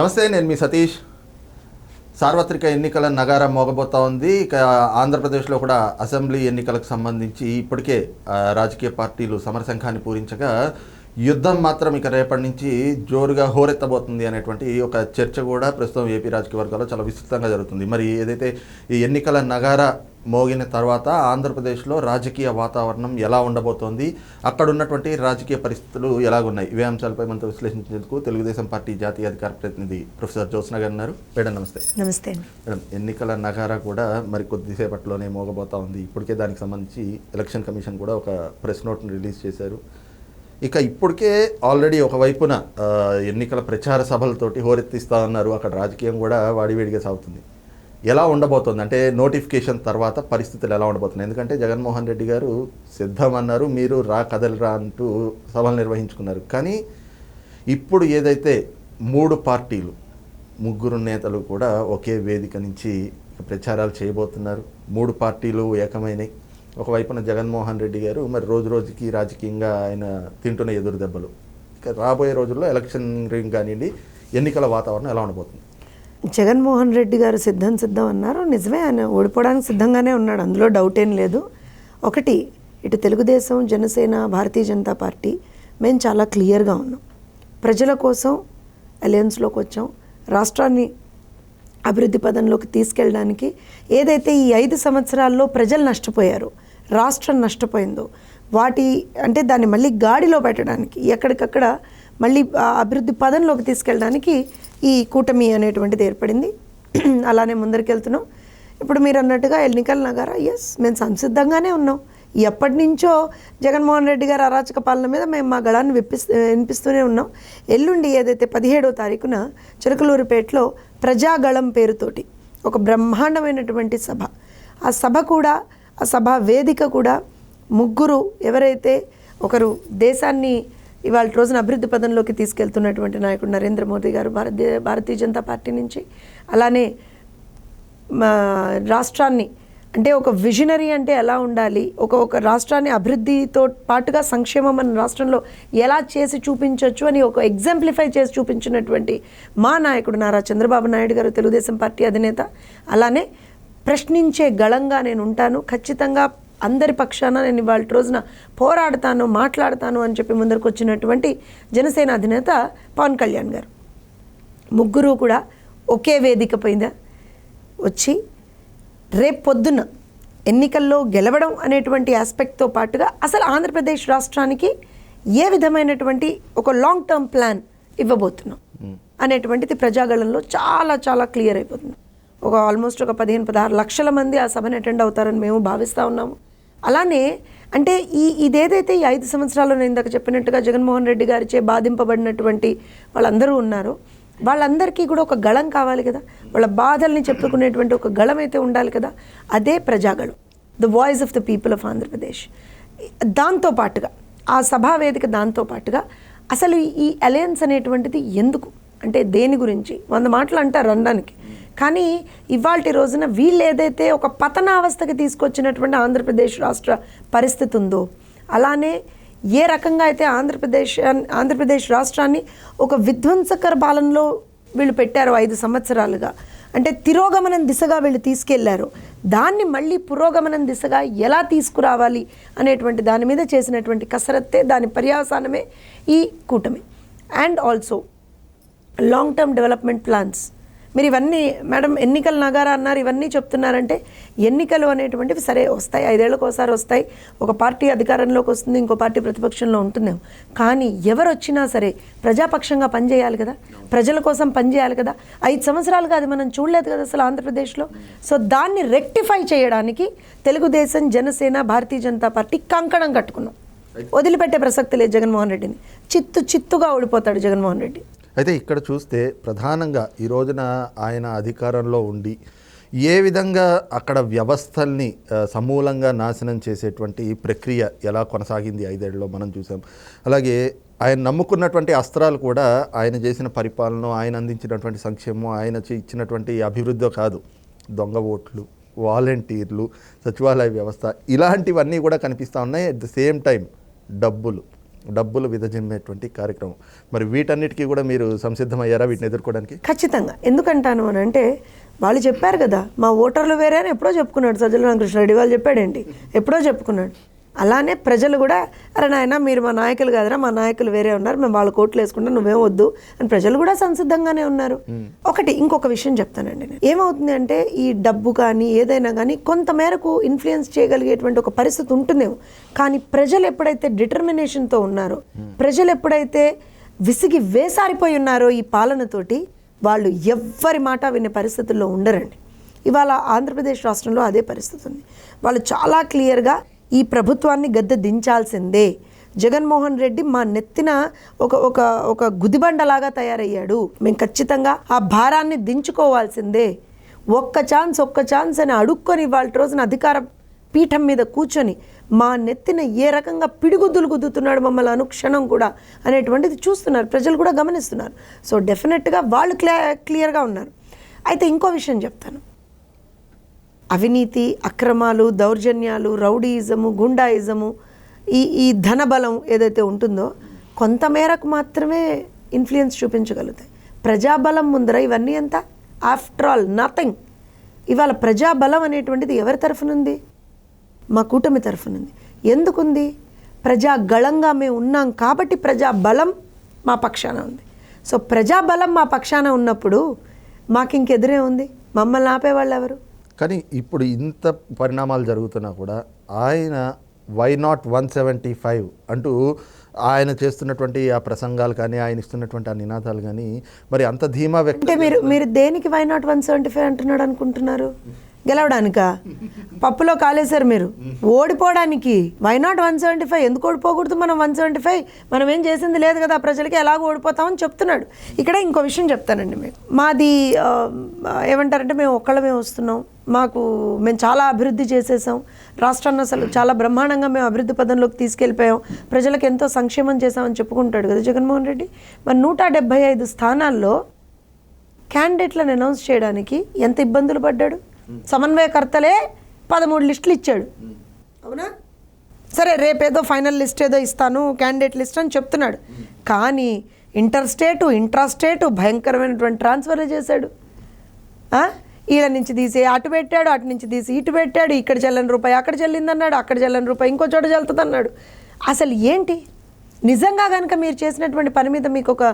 నమస్తే, నేను మీ సతీష్. సార్వత్రిక ఎన్నికల నగారా మోగబోతా ఉంది. ఇక ఆంధ్రప్రదేశ్లో కూడా అసెంబ్లీ ఎన్నికలకు సంబంధించి ఇప్పటికే రాజకీయ పార్టీలు సమరశంఖాన్ని పూరించగా యుద్ధం మాత్రం ఇక రేపటి నుంచి జోరుగా హోరెత్తబోతుంది అనేటువంటి ఒక చర్చ కూడా ప్రస్తుతం ఏపీ రాజకీయ వర్గాల్లో చాలా విస్తృతంగా జరుగుతుంది. మరి ఏదైతే ఈ ఎన్నికల నగారా మోగిన తర్వాత ఆంధ్రప్రదేశ్లో రాజకీయ వాతావరణం ఎలా ఉండబోతోంది, అక్కడ ఉన్నటువంటి రాజకీయ పరిస్థితులు ఎలాగున్నాయి, ఇవే అంశాలపై మనతో విశ్లేషించేందుకు తెలుగుదేశం పార్టీ జాతీయ అధికార ప్రతినిధి ప్రొఫెసర్ జ్యోత్స్న గారు ఉన్నారు. మేడం నమస్తే. నమస్తే మేడం, ఎన్నికల నగారా కూడా మరి కొద్దిసేపట్లోనే మోగబోతా ఉంది. ఇప్పటికే దానికి సంబంధించి ఎలక్షన్ కమిషన్ కూడా ఒక ప్రెస్ నోట్ను రిలీజ్ చేశారు. ఇక ఇప్పటికే ఆల్రెడీ ఒకవైపున ఎన్నికల ప్రచార సభలతోటి హోరెత్తిస్తూ ఉన్నారు. అక్కడ రాజకీయం కూడా వాడివేడిగా సాగుతుంది. ఎలా ఉండబోతుంది అంటే నోటిఫికేషన్ తర్వాత పరిస్థితులు ఎలా ఉండబోతున్నాయి? ఎందుకంటే జగన్మోహన్ రెడ్డి గారు సిద్ధం అన్నారు, మీరు కదలరా అంటూ సభలు నిర్వహించుకున్నారు. కానీ ఇప్పుడు ఏదైతే 3 పార్టీలు 3 నేతలు కూడా ఒకే వేదిక నుంచి ప్రచారాలు చేయబోతున్నారు. 3 పార్టీలు ఏకమైనవి. ఒకవైపున జగన్మోహన్ రెడ్డి గారు మరి రోజు రోజుకి రాజకీయంగా ఆయన తింటున్న ఎదురు దెబ్బలు, ఇక రాబోయే రోజుల్లో ఎలక్షన్ రింగ్ కానివ్వండి, ఎన్నికల వాతావరణం ఎలా ఉండబోతుంది? జగన్మోహన్ రెడ్డి గారు సిద్ధం అన్నారు. నిజమే, ఆయన ఓడిపోవడానికి సిద్ధంగానే ఉన్నాడు, అందులో డౌట్ ఏం లేదు. ఒకటి, ఇటు తెలుగుదేశం, జనసేన, భారతీయ జనతా పార్టీ మేము చాలా క్లియర్గా ఉన్నాం. ప్రజల కోసం అలయన్స్లోకి వచ్చాం. రాష్ట్రాన్ని అభివృద్ధి పదంలోకి తీసుకెళ్ళడానికి ఏదైతే ఈ 5 సంవత్సరాల్లో ప్రజలు నష్టపోయారో, రాష్ట్రం నష్టపోయిందో, దాన్ని మళ్ళీ గాడిలో పెట్టడానికి, ఎక్కడికక్కడ మళ్ళీ అభివృద్ధి పదంలోకి తీసుకెళ్ళడానికి ఈ కూటమి అనేటువంటిది ఏర్పడింది. అలానే ముందరికెళ్తున్నాం. ఇప్పుడు మీరు అన్నట్టుగా ఎన్నికల నగారా, మేము సంసిద్ధంగానే ఉన్నాం. ఎప్పటి నుంచో జగన్మోహన్ రెడ్డి గారు అరాచక పాలన మీద మేము మా గళాన్ని వినిపిస్తూనే ఉన్నాం. ఎల్లుండి ఏదైతే 17వ తారీఖున చిలకలూరిపేటలో ప్రజాగళం పేరుతోటి ఒక బ్రహ్మాండమైనటువంటి సభ, ఆ సభ వేదిక కూడా 3 ఎవరైతే, ఒకరు దేశాన్ని ఇవాళ రోజున అభివృద్ధి పదంలోకి తీసుకెళ్తున్నటువంటి నాయకుడు నరేంద్ర మోదీ గారు భారతీయ జనతా పార్టీ నుంచి, అలానే రాష్ట్రాన్ని అంటే ఒక విజనరీ అంటే ఎలా ఉండాలి, ఒక రాష్ట్రాన్ని అభివృద్ధితో పాటుగా సంక్షేమం మన రాష్ట్రంలో ఎలా చేసి చూపించవచ్చు అని ఒక ఎగ్జాంప్లిఫై చేసి చూపించినటువంటి మా నాయకుడు నారా చంద్రబాబు నాయుడు గారు, తెలుగుదేశం పార్టీ అధినేత. అలానే ప్రశ్నించే గళంగా నేను ఉంటాను, ఖచ్చితంగా అందరి పక్షాన నేను ఇవాళ రోజున పోరాడతాను, మాట్లాడతాను అని చెప్పి ముందరకు వచ్చినటువంటి జనసేన అధినేత పవన్ కళ్యాణ్ గారు. 3 కూడా ఒకే వేదిక పైన వచ్చి రేపు పొద్దున్న ఎన్నికల్లో గెలవడం అనేటువంటి ఆస్పెక్ట్తో పాటుగా అసలు ఆంధ్రప్రదేశ్ రాష్ట్రానికి ఏ విధమైనటువంటి ఒక లాంగ్ టర్మ్ ప్లాన్ ఇవ్వబోతున్నాం అనేటువంటిది ప్రజాగళంలో చాలా చాలా క్లియర్ అయిపోతుంది. ఆల్మోస్ట్ ఒక 15-16 లక్షల మంది ఆ సభను అటెండ్ అవుతారని మేము భావిస్తూ ఉన్నాము. అలానే అంటే ఇదేదైతే ఈ 5 సంవత్సరాల్లో నేను ఇందాక చెప్పినట్టుగా జగన్మోహన్ రెడ్డి గారిచే బాధింపబడినటువంటి వాళ్ళందరూ ఉన్నారో, వాళ్ళందరికీ కూడా ఒక గళం కావాలి కదా, వాళ్ళ బాధల్ని చెప్పుకునేటువంటి ఒక గళం అయితే ఉండాలి కదా. అదే Prajagalam, the voice of the people of Andhra Pradesh. దాంతోపాటుగా ఆ సభా వేదిక, దాంతోపాటుగా అసలు ఈ అలయన్స్ అనేటువంటిది ఎందుకు, అంటే దేని గురించి 100 మాటలు అంటారు అనడానికి. కానీ ఇవాల్టి రోజున వీళ్ళు ఏదైతే ఒక పతనావస్థకి తీసుకొచ్చినటువంటి ఆంధ్రప్రదేశ్ రాష్ట్ర పరిస్థితి ఉందో, అలానే ఏ రకంగా అయితే ఆంధ్రప్రదేశ్ రాష్ట్రాన్ని ఒక విధ్వంసకర పాలనలో వీళ్ళు పెట్టారో 5 సంవత్సరాలుగా, అంటే తిరోగమనం దిశగా వీళ్ళు తీసుకెళ్లారు, దాన్ని మళ్ళీ పురోగమనం దిశగా ఎలా తీసుకురావాలి అనేటువంటి దాని మీద చేసినటువంటి కసరత్తే, దాని పర్యవసానమే ఈ కూటమి. And also long term development plans. మీరు ఇవన్నీ మేడం ఎన్నికల నగారా అన్నారు, ఇవన్నీ చెప్తున్నారంటే ఎన్నికలు అనేటువంటివి సరే వస్తాయి, 5 ఏళ్ళకు ఒకసారి వస్తాయి. ఒక పార్టీ అధికారంలోకి వస్తుంది, ఇంకో పార్టీ ప్రతిపక్షంలో ఉంటుందేమో. కానీ ఎవరు వచ్చినా సరే ప్రజాపక్షంగా పనిచేయాలి కదా, ప్రజల కోసం పనిచేయాలి కదా. 5 సంవత్సరాలుగా అది మనం చూడలేదు కదా అసలు ఆంధ్రప్రదేశ్లో. సో దాన్ని రెక్టిఫై చేయడానికి తెలుగుదేశం, జనసేన, భారతీయ జనతా పార్టీ కంకణం కట్టుకున్నాం. వదిలిపెట్టే ప్రసక్తి లేదు జగన్మోహన్ రెడ్డిని. చిత్తుగా ఓడిపోతాడు జగన్మోహన్ రెడ్డి. అయితే ఇక్కడ చూస్తే ప్రధానంగా ఈ రోజున ఆయన అధికారంలో ఉండి ఏ విధంగా అక్కడ వ్యవస్థల్ని సమూలంగా నాశనం చేసేటువంటి ప్రక్రియ ఎలా కొనసాగింది 5 ఏళ్లలో మనం చూసాం. అలాగే ఆయన నమ్ముకున్నటువంటి అస్త్రాలు కూడా ఆయన చేసిన పరిపాలన, ఆయన అందించినటువంటి సంక్షేమం, ఆయన ఇచ్చినటువంటి అభివృద్ధి కాదు, దొంగ ఓట్లు, వాలంటీర్లు, సచివాలయ వ్యవస్థ, ఇలాంటివన్నీ కూడా కనిపిస్తూ ఉన్నాయి. అట్ ద సేమ్ టైం డబ్బులు, డబ్బులు విదజిమ్మేటువంటి కార్యక్రమం. మరి వీటన్నిటికీ కూడా మీరు సంసిద్ధమయ్యారా వీటిని ఎదుర్కోవడానికి? ఖచ్చితంగా. ఎందుకంటాను అని అంటే వాళ్ళు చెప్పారు కదా, మా ఓటర్లు వేరే అని ఎప్పుడో చెప్పుకున్నాడు సజ్జల రామకృష్ణారెడ్డి. వాళ్ళు చెప్పాడేంటి, ఎప్పుడో చెప్పుకున్నాడు. అలానే ప్రజలు కూడా అరే నాయన మీరు మా నాయకులు కాదురా, మా నాయకులు వేరే ఉన్నారు, మేము వాళ్ళ కోట్లు వేసుకుంటాం, నువ్వేం వద్దు అని ప్రజలు కూడా సంసిద్ధంగానే ఉన్నారు. ఇంకొక విషయం చెప్తానండి నేను. ఏమవుతుంది అంటే ఈ డబ్బు కానీ ఏదైనా కానీ కొంత మేరకు ఇన్ఫ్లుయెన్స్ చేయగలిగేటువంటి ఒక పరిస్థితి ఉంటుందేమో, కానీ ప్రజలు ఎప్పుడైతే డిటర్మినేషన్తో ఉన్నారో, ప్రజలు ఎప్పుడైతే విసిగి వేసారిపోయి ఉన్నారో ఈ పాలనతోటి, వాళ్ళు ఎవ్వరి మాట వినే పరిస్థితుల్లో ఉండరండి. ఇవాళ ఆంధ్రప్రదేశ్ రాష్ట్రంలో అదే పరిస్థితి ఉంది. వాళ్ళు చాలా క్లియర్గా ఈ ప్రభుత్వాన్ని గద్దె దించాల్సిందే, జగన్మోహన్ రెడ్డి మా నెత్తిన ఒక ఒక ఒక గుదిబండలాగా తయారయ్యాడు, మేము ఖచ్చితంగా ఆ భారాన్ని దించుకోవాల్సిందే, ఒక్క ఛాన్స్ అని అడుక్కొని వాళ్ళ రోజున అధికార పీఠం మీద కూర్చొని మా నెత్తిన ఏ రకంగా పిడిగుద్దులు గుద్దుతున్నాడు మమ్మల్ని అనుక్షణం కూడా అనేటువంటిది చూస్తున్నారు, ప్రజలు కూడా గమనిస్తున్నారు. సో డెఫినెట్గా వాళ్ళు క్లియర్గా ఉన్నారు. అయితే ఇంకో విషయం చెప్తాను. అవినీతి, అక్రమాలు, దౌర్జన్యాలు, రౌడీయిజము, గుండాయిజము, ఈ ధనబలం ఏదైతే ఉంటుందో కొంతమేరకు మాత్రమే ఇన్ఫ్లుయెన్స్ చూపించగలుగుతాయి. ప్రజాబలం ముందర ఇవన్నీ ఎంత? After all nothing. ఇవాళ ప్రజాబలం అనేటువంటిది ఎవరి తరఫునుంది? మా కూటమి తరఫునుంది. ఎందుకుంది? ప్రజాగళంగా మేము ఉన్నాం కాబట్టి ప్రజాబలం మా పక్షాన ఉంది. సో ప్రజాబలం మా పక్షాన ఉన్నప్పుడు మాకు ఇంకెదురే ఉంది, మమ్మల్ని ఆపేవాళ్ళు ఎవరు? కానీ ఇప్పుడు ఇంత పరిణామాలు జరుగుతున్నా కూడా ఆయన వై నాట్ 175 అంటూ ఆయన చేస్తున్నటువంటి ఆ ప్రసంగాలు కానీ, ఆయన ఇస్తున్నటువంటి ఆ నినాదాలు కానీ మరి అంత ధీమా అంటే మీరు దేనికి వై నాట్ 175 అంటున్నాడు అనుకుంటున్నారు? గెలవడానికా? పప్పులో కాలేశారు మీరు. ఓడిపోవడానికి వై నాట్ 175? ఎందుకు ఓడిపోకూడదు? మనం 175 మనం ఏం చేసింది లేదు కదా ప్రజలకి, ఎలాగో ఓడిపోతామని చెప్తున్నాడు. ఇక్కడ ఇంకో విషయం చెప్తానండి. మీకు మాది ఏమంటారంటే మేము ఒక్కళ్ళమే వస్తున్నాం, మేము చాలా అభివృద్ధి చేసేసాం, రాష్ట్రాన్ని అసలు చాలా బ్రహ్మాండంగా మేము అభివృద్ధి పదంలోకి తీసుకెళ్ళిపోయాం, ప్రజలకు ఎంతో సంక్షేమం చేశామని చెప్పుకుంటాడు కదా జగన్మోహన్ రెడ్డి. మరి 175 స్థానాల్లో క్యాండిడేట్లను అనౌన్స్ చేయడానికి ఎంత ఇబ్బందులు పడ్డాడు? సమన్వయకర్తలే 13 లిస్టులు ఇచ్చాడు, అవునా? సరే రేపేదో ఫైనల్ లిస్ట్ ఏదో ఇస్తాను, క్యాండిడేట్ లిస్ట్ అని చెప్తున్నాడు, కానీ ఇంట్రాస్టేటు భయంకరమైనటువంటి ట్రాన్స్ఫర్లు చేశాడు. ఈడ నుంచి తీసి అటు పెట్టాడు, అటు నుంచి తీసి ఇటు పెట్టాడు, ఇక్కడ చెల్లని రూపాయి అక్కడ చెల్లిందన్నాడు, అక్కడ చెల్లని రూపాయి ఇంకో చోట చెల్లుతుంది అన్నాడు. అసలు ఏంటి? నిజంగా కనుక మీరు చేసినటువంటి పని మీద మీకు ఒక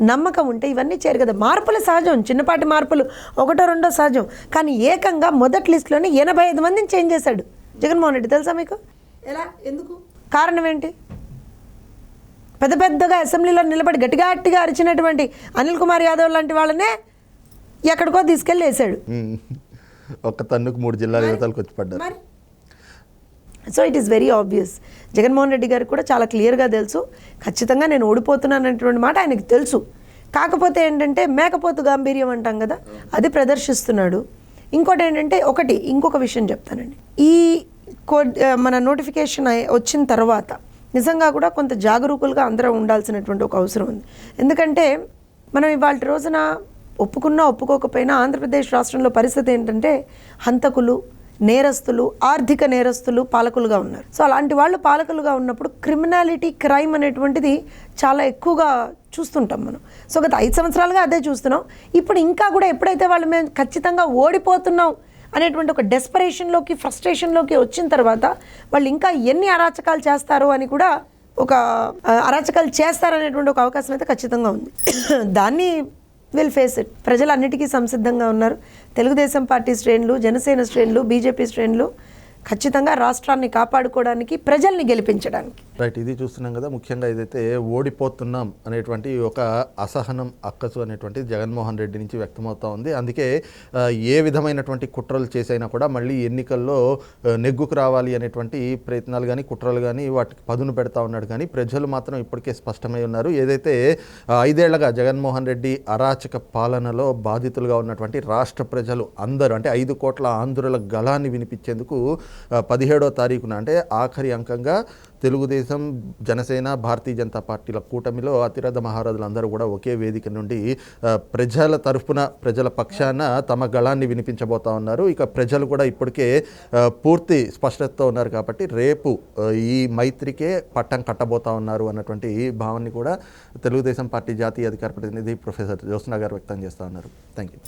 నమ్మకం ఉంటే ఇవన్నీ చేయరు కదా. మార్పులు సహజం, చిన్నపాటి మార్పులు ఒకటో రెండో సహజం, కానీ ఏకంగా మొదటి లిస్టులోనే 85 మందిని చేంజ్ చేశాడు జగన్మోహన్ రెడ్డి. తెలుసా మీకు? ఎలా? ఎందుకు? కారణం ఏంటి? పెద్దగా అసెంబ్లీలో నిలబడి గట్టిగా అరిచినటువంటి అనిల్ కుమార్ యాదవ్ లాంటి వాళ్ళనే ఎక్కడికో తీసుకెళ్ళి వేసాడు. ఒక్క తన్నుకు 3 జిల్లాల యువతలకు వచ్చి పడ్డారు. So it is very obvious. Jaganmohan Reddy గారికి కూడా చాలా క్లియర్గా తెలుసు, ఖచ్చితంగా నేను ఓడిపోతున్నాను అనేటువంటి మాట ఆయనకి తెలుసు. కాకపోతే ఏంటంటే మేకపోతు గాంభీర్యం అంటాం కదా, అది ప్రదర్శిస్తున్నాడు. ఇంకోటి ఏంటంటే ఇంకొక విషయం చెప్తానండి. ఈ మన నోటిఫికేషన్ వచ్చిన తర్వాత నిజంగా కూడా కొంత జాగరూకులుగా అందరూ ఉండాల్సినటువంటి ఒక అవసరం ఉంది. ఎందుకంటే మనం ఇవాళ రోజున ఒప్పుకున్నా ఒప్పుకోకపోయినా ఆంధ్రప్రదేశ్ రాష్ట్రంలో పరిస్థితి ఏంటంటే హంతకులు, నేరస్తులు, ఆర్థిక నేరస్తులు పాలకులుగా ఉన్నారు. సో అలాంటి వాళ్ళు పాలకులుగా ఉన్నప్పుడు క్రైమ్ అనేటువంటిది చాలా ఎక్కువగా చూస్తుంటాం మనం. సో గత 5 సంవత్సరాలుగా అదే చూస్తున్నాం. ఇప్పుడు ఇంకా కూడా ఎప్పుడైతే వాళ్ళు మేము ఖచ్చితంగా ఓడిపోతున్నాం అనేటువంటి ఒక డెస్పరేషన్లోకి, ఫ్రస్ట్రేషన్లోకి వచ్చిన తర్వాత వాళ్ళు ఇంకా ఎన్ని అరాచకాలు చేస్తారో అని కూడా అరాచకాలు చేస్తారనేటువంటి ఒక అవకాశం అయితే ఖచ్చితంగా ఉంది. దాన్ని విల్ ఫేస్ ఇట్. ప్రజలు అన్నిటికీ సంసిద్ధంగా ఉన్నారు. తెలుగుదేశం పార్టీ శ్రేణులు, జనసేన శ్రేణులు, బీజేపీ శ్రేణులు ఖచ్చితంగా రాష్ట్రాన్ని కాపాడుకోవడానికి, ప్రజల్ని గెలిపించడానికి. రైట్, ఇది చూస్తున్నాం కదా. ముఖ్యంగా ఏదైతే ఓడిపోతున్నాం అనేటువంటి ఒక అసహనం, అక్కసు అనేటువంటిది జగన్మోహన్ రెడ్డి నుంచి వ్యక్తమవుతూ ఉంది. అందుకే ఏ విధమైనటువంటి కుట్రలు చేసైనా కూడా మళ్ళీ ఎన్నికల్లో నెగ్గుకు రావాలి అనేటువంటి ప్రయత్నాలు కానీ, కుట్రలు కానీ వాటికి పదును పెడతా ఉన్నాడు. కానీ ప్రజలు మాత్రం ఇప్పటికే స్పష్టమై ఉన్నారు. ఏదైతే 5 ఏళ్లుగా జగన్మోహన్ రెడ్డి అరాచక పాలనలో బాధితులుగా ఉన్నటువంటి రాష్ట్ర ప్రజలు అందరూ, అంటే 5 కోట్ల ఆంధ్రుల గళాన్ని వినిపించేందుకు 17వ తారీఖున, అంటే ఆఖరి అంకంగా తెలుగుదేశం, జనసేన, భారతీయ జనతా పార్టీల కూటమిలో అతిరథ మహారథులందరూ కూడా ఒకే వేదిక నుండి ప్రజల తరఫున, ప్రజల పక్షాన తమ గళాన్ని వినిపించబోతా ఉన్నారు. ఇక ప్రజలు కూడా ఇప్పటికే పూర్తి స్పష్టతతో ఉన్నారు కాబట్టి రేపు ఈ మైత్రికే పట్టం కట్టబోతా ఉన్నారు అన్నటువంటి భావాన్ని కూడా తెలుగుదేశం పార్టీ జాతీయ అధికార ప్రతినిధి ప్రొఫెసర్ జ్యోత్స్న గారు వ్యక్తం చేస్తూ ఉన్నారు. Thank you.